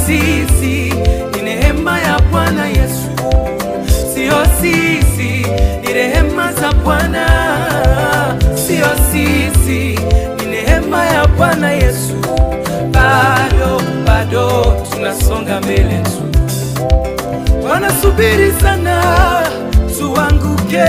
sisi, ni neema ya Bwana Yesu. Sio sisi, ni rehema za Bwana. Sio sisi, ni neema ya Bwana Yesu. Bado tunasonga mbele tu. Wanasubiri sana tuanguke.